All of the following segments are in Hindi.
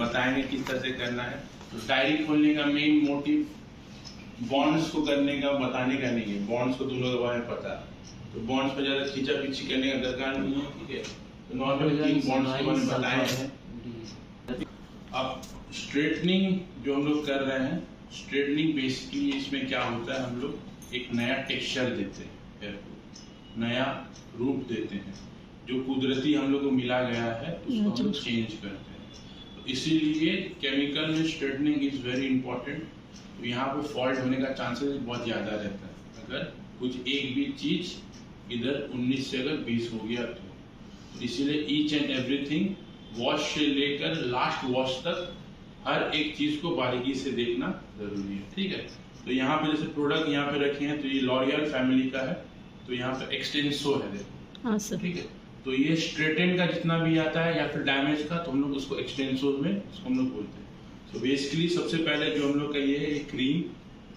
बताएंगे किस तरह से करना है। तो डायरी खोलने का मेन मोटिव बॉन्ड्स को करने का, बताने का नहीं है। बॉन्ड्स को तुम लोगों के बारे में पता है, तो बॉन्ड्स पर ज्यादा खींचा पीछी करने का दरकार नहीं है, ठीक है। तो नॉर्मल 3 बॉन्ड्स के बारे में बताए हैं। अब स्ट्रेटनिंग जो हम लोग कर रहे हैं, स्ट्रेटनिंग बेसिकली इसमें क्या होता है, हम लोग एक नया टेक्सचर देते हैं, हेयर को नया रूप देते हैं। जो कुदरती हम लोग को मिला गया है उसको हम लोग चेंज करते हैं। तो इसीलिए केमिकल में स्ट्रेटनिंग इज वेरी इंपॉर्टेंट। तो यहाँ पे फॉल्ट होने का चांसेस बहुत ज़्यादा रहता है। अगर कुछ एक भी चीज़ इधर 19 से अगर 20 हो गया तो इसीलिए ईच एंड एवरीथिंग वॉश से लेकर लास्ट वॉश तक हर एक चीज़ को बारीकी से देखना जरूरी है, ठीक है। तो यहाँ पे जैसे प्रोडक्ट यहाँ पे रखे हैं, तो ये लॉरियल फैमिली का है। तो यहाँ पे एक्सटेंसो है, देखो, हाँ सर, ठीक है। तो ये स्ट्रेटन का जितना भी आता है या फिर डैमेज का, तो हम लोग उसको एक्सटेंसो में उसको हम लोग बोलते हैं। तो बेसिकली सबसे पहले जो हम लोग का ये है क्रीम,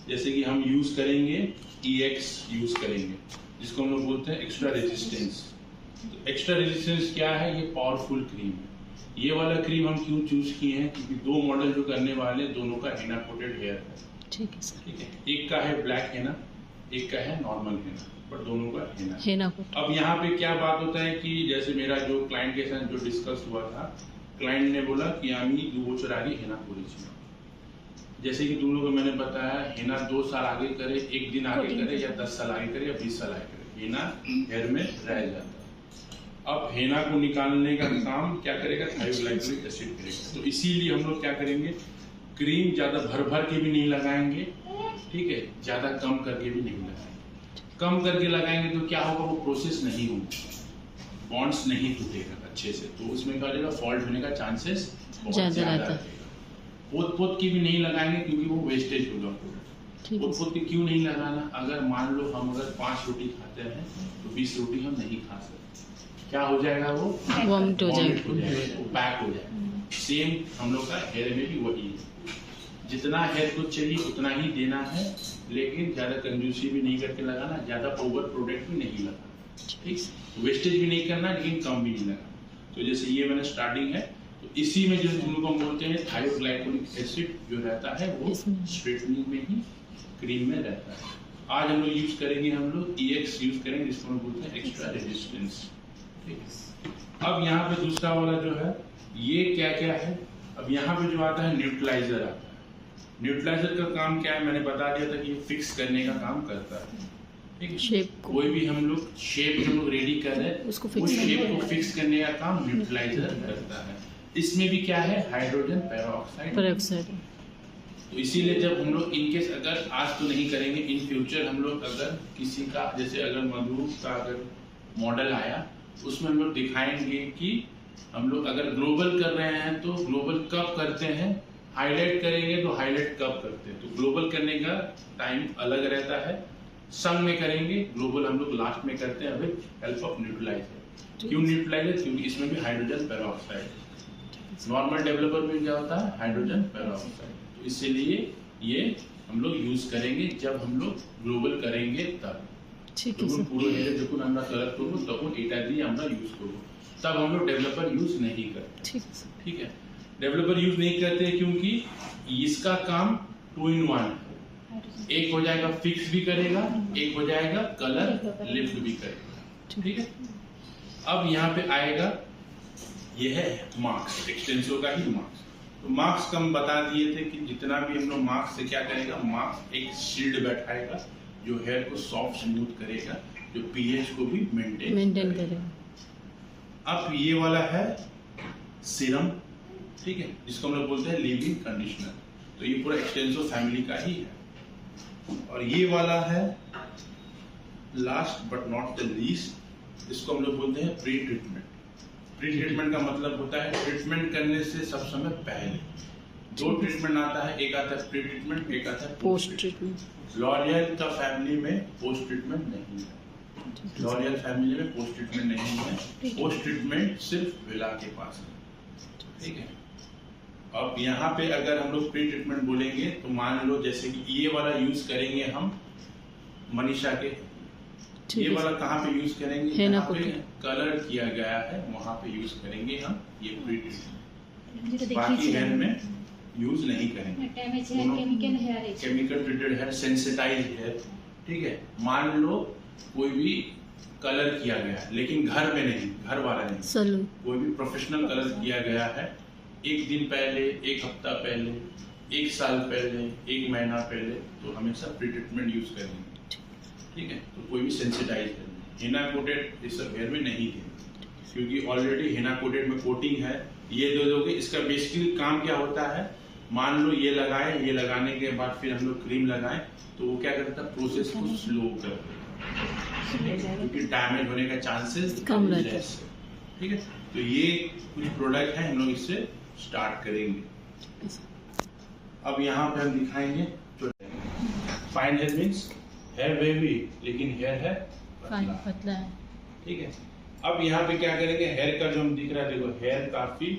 जैसे कि हम यूज करेंगे EX यूज करेंगे, जिसको हम लोग बोलते हैं एक्स्ट्रा रेजिस्टेंस। तो एक्स्ट्रा रेजिस्टेंस क्या है, ये पावरफुल क्रीम है। ये वाला क्रीम हम क्यों चूज किए हैं, क्योंकि 2 मॉडल जो करने वाले दोनों का हेना कोटेड हेयर है, ठीक है सर, ठीक है। एक का है ब्लैक हेना, एक का है नॉर्मल हेना, पर दोनों का हेना। अब यहाँ पे क्या बात होता है कि जैसे मेरा जो क्लाइंट के साथ जो डिस्कस हुआ था, क्लाइंट ने बोला कि आमी 2 বছর आगे हेना पूरी चाहिए। जैसे कि तुम लोगों को मैंने बताया, हेना 2 साल आगे करे, 1 दिन आगे करे, या 10 साल आगे करे, या 20 साल आगे करे, हेना हेयर में रह जाता है। अब हेना को निकालने का काम क्या करेगा, थायोग्लाइकोलिक एसिड करेगा। तो इसीलिए हम लोग क्या करेंगे, क्रीम ज्यादा भर भर के भी नहीं लगाएंगे, ठीक है, ज्यादा कम करके भी नहीं लगाएंगे। कम करके लगाएंगे तो क्या होगा, वो प्रोसेस नहीं होगा, बॉन्ड्स नहीं टूटेगा अच्छे से, तो उसमें क्या हो जाएगा, फॉल्ट होने का चांसेस बहुत ज्यादा रहेगा। पोत की भी नहीं लगाएंगे क्योंकि वो वेस्टेज होगा प्रोडक्ट। पोत की क्यों नहीं लगाना, अगर मान लो हम अगर 5 रोटी खाते हैं तो 20 रोटी हम नहीं खा सकते, क्या हो जाएगा, वो वॉमिट हो जाएगा, वो पैक हो जाएगा। सेम हम लोग का हेयर में भी वही है, जितना हेयर को चाहिए उतना ही देना है, लेकिन ज्यादा कंजूसी भी नहीं करके लगाना, ज्यादा ओवर प्रोडक्ट भी नहीं लगाना, ठीक, वेस्टेज भी नहीं करना, लेकिन कम भी नहीं लगाना। तो जैसे ये मैंने स्टार्टिंग है, तो इसी में जो हम लोग बोलते हैं थायोग्लाइकोलिक एसिड जो रहता है वो स्ट्रेटनिंग में ही क्रीम में रहता है। आज हम लोग यूज करेंगे, हम लोग EX यूज करेंगे, जिसको हम बोलते हैं एक्स्ट्रा रेजिस्टेंस, ठीक है। अब यहाँ पे दूसरा वाला जो है, ये क्या क्या है, अब यहाँ पे जो आता है न्यूट्रलाइजर आता है। न्यूट्रलाइजर का काम क्या है, मैंने बता दिया था कि ये फिक्स करने का काम करता है, ठीक है। शेप कोई भी हम लोग शेप हम लोग रेडी कर रहे हैं, उसको शेप को फिक्स करने का काम न्यूट्रलाइजर करता है। इसमें भी क्या है, हाइड्रोजन पेरोक्साइड। तो इसीलिए जब हम लोग इनकेस अगर आज तो नहीं करेंगे, इन फ्यूचर हम लोग अगर किसी का, जैसे अगर मधु का अगर मॉडल आया, उसमें हम लोग दिखाएंगे कि हम लोग अगर ग्लोबल कर रहे हैं तो ग्लोबल कब करते हैं, हाईलाइट करेंगे तो हाईलाइट कब करते हैं। तो ग्लोबल करने का टाइम अलग रहता है, संग में करेंगे, ग्लोबल हम लोग लास्ट में करते हैं विद हेल्प ऑफ न्यूट्रलाइजर। क्यों न्यूट्रलाइजर, क्योंकि इसमें भी हाइड्रोजन पेरोक्साइड, नॉर्मल डेवलपर में क्या होता है, हाइड्रोजन पेरोक्साइड। तो इसीलिए ये हम लोग यूज करेंगे जब हम लोग ग्लोबल करेंगे तब, পুরো হেরে যখন আমরা কালেক্ট করব তখন এটা দিয়ে আমরা ইউজ করব, तब हम लोग डेवलपर यूज नहीं करते, ठीक है। डेवलपर यूज नहीं करते क्योंकि इसका काम 2 in 1 है, एक हो जाएगा फिक्स भी करेगा, एक हो जाएगा कलर लिफ्ट भी करेगा, ठीक है। अब यहाँ पे आएगा, ये है मार्क्स, एक्सटेंसो का ही मार्क्स। तो मार्क्स का हम बता दिए थे कि जितना भी हम लोग मार्क्स से क्या करेगा, मार्क्स एक शील्ड बैठाएगा जो हेयर को सॉफ्ट स्मूथ करेगा, जो पीएच को भी मेंटेन करेगा। अब ये वाला है सीरम, ठीक है, जिसको हम लोग बोलते हैं लीव-इन कंडीशनर। तो ये पूरा एक्सटेंसो फैमिली का ही है। और ये वाला है last but not the least, इसको हम लोग बोलते हैं प्री ट्रीटमेंट। प्री ट्रीटमेंट का मतलब होता है ट्रीटमेंट करने से सब समय पहले। 2 ट्रीटमेंट आता है, एक आता है प्री ट्रीटमेंट, एक आता है पोस्ट ट्रीटमेंट। लॉरियल का फैमिली में पोस्ट ट्रीटमेंट नहीं है, लॉरियल फैमिली में पोस्ट ट्रीटमेंट नहीं है, पोस्ट ट्रीटमेंट सिर्फ विला के पास है, ठीक है। अब यहाँ पे अगर हम लोग प्री ट्रीटमेंट बोलेंगे तो मान लो जैसे कि ये वाला यूज करेंगे हम मनीषा के, ये वाला कहाँ पे यूज करेंगे, जहाँ पे कलर किया गया है वहां पे यूज करेंगे हम ये प्री ट्रीटमेंट। बाकी हेयर में यूज नहीं करेंगे। Chemical treated hair, sensitize hair, ठीक है। मान लो कोई भी कलर किया गया है, लेकिन घर में नहीं, घर वाला नहीं, सलून कोई भी प्रोफेशनल कलर किया गया है, एक दिन पहले, एक हफ्ता पहले, एक साल पहले, एक महीना पहले, तो हमेशा प्री ट्रीटमेंट यूज करेंगे, ठीक है। तो कोई भी सेंसिटाइज करेंगे, हिना कोटेड इस सब हेयर में नहीं देंगे, क्योंकि ऑलरेडी हिना कोटेड में कोटिंग है, ये दे दोगे। इसका बेसिकली काम क्या होता है, मान लो ये लगाए, ये लगाने के बाद फिर हम लोग क्रीम लगाएं, तो वो क्या करता है, प्रोसेस को स्लो कर देगा, क्योंकि डैमेज होने का चांसेस कम रहता है, ठीक है। तो ये कुछ प्रोडक्ट है, हम लोग इससे स्टार्ट करेंगे। अब यहाँ पे हम दिखाएंगे fine hair means hair wavy, लेकिन हेयर है पतला है, ठीक है। अब यहाँ पे क्या करेंगे, हेयर का जो हम दिख रहा है, देखो हेयर काफी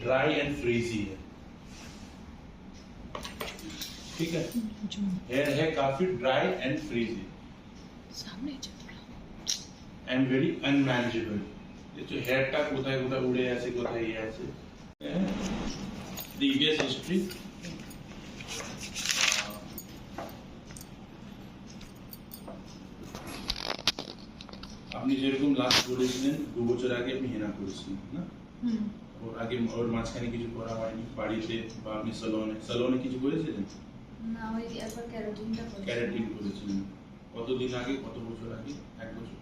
ड्राई एंड फ्रीजी है, ठीक है। हेयर है काफी dry and frizzy and very unmanageable. ये जो हेयर टक होता है, कोथा उड़े ऐसे, कोथा ये ऐसे। प्रीवियस हिस्ट्री, আপনি যেরকম লাস্ট বলেছিলেন দু বছর আগে আপনি হেনা করেছিলেন না, ওর আগে ওর মাঝখানে কিছু করা হয়নি বাড়িতে বা আপনি সালোনে কিছু করেছিলেন না, ওই একবার ক্যারাটিনটা করেছিলাম। ক্যারাটিন করেছিলেন কতদিন আগে, কত বছর আগে? এক বছর,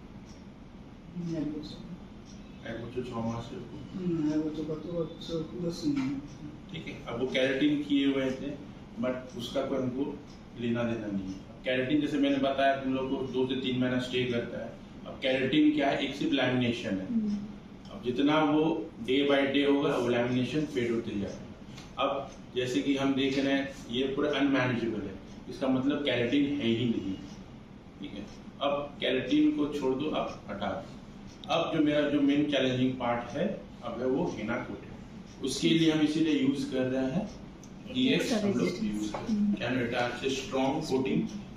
এক বছর 6 मास এরকম, ठीक है। अब वो कैरेटिन किए हुए थे, बट उसका कोई हमको लेना देना नहीं है। कैरेटिन जैसे मैंने बताया तुम लोग को 2 से 3 महीना स्टे करता है। अब कैरेटिन क्या है, एक सिर्फ लैमिनेशन है। अब जितना वो डे बाय डे होगा वो लैमिनेशन फेड होते जाएगा। अब जैसे कि हम देख रहे हैं ये पूरा अनमैनेजेबल है, इसका मतलब कैरेटिन है ही नहीं, ठीक है। अब कैरेटिन को छोड़ दो, अब हटा दो। अब जो मेरा जो मेन चैलेंजिंग पार्ट है अब है वो हेना कोटेड, उसके लिए हम इसीलिए यूज कर रहे हैं EX हम लोग यूज करें, কেন এটা আছে স্ট্রং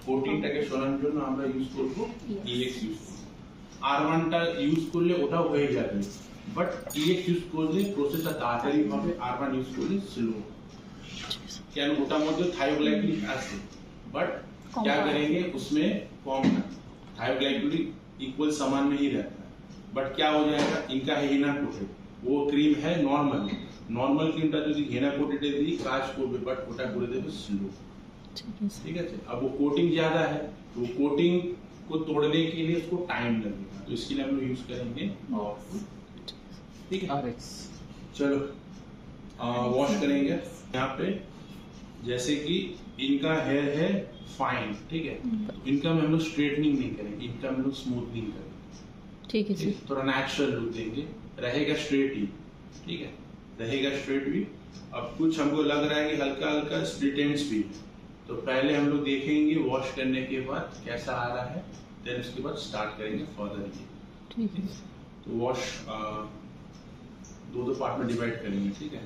কোটিংটাকে সরানোর জন্য আমরা ইউজ করব EX ইউজ করব। R1 টা ইউজ করলে ওটা হয়ে যাবে, বাট EX ইউজ করলে প্রসেসটা তাড়াতাড়ি হবে, R1 ইউজ করলে স্লো। কেন, ওটার মধ্যে থায়োগ্লাইকোলিক আছে, बट क्या करेंगे उसमें कम है, थायोग्लाइकोलिक इक्वल समान नहीं रहता है, बट क्या हो जाएगा, इनका है हेना कोटेड, वो क्रीम है नॉर्मल क्रीमটা যদি হেনা কোটেড দিয়ে কাজ করবে, বাট ওটা করে দেবে স্লো, ठीक है। अब वो कोटिंग ज्यादा है, तो कोटिंग को तोड़ने के लिए उसको टाइम लगेगा, तो इसके लिए हम लोग यूज करेंगे पावरफुल, ठीक है। चलो वॉश करेंगे। यहाँ पे जैसे कि इनका हेयर है फाइन, ठीक है, तो इनका में हम लोग स्ट्रेटनिंग नहीं करेंगे, इनका हम लोग स्मूथनिंग करेंगे, ठीक है जी। थोड़ा नेचुरल लुक देंगे, रहेगा स्ट्रेट ही, ठीक है, रहेगा स्ट्रेट भी। अब कुछ हमको लग रहा है कि हल्का हल्का स्प्लिट एंड्स भी, तो पहले हम लोग देखेंगे वॉश करने के बाद कैसा आ रहा है, देन उसके बाद स्टार्ट करेंगे फर्दर ये, ठीक है। तो वॉश दो पार्ट में डिवाइड करेंगे, ठीक है।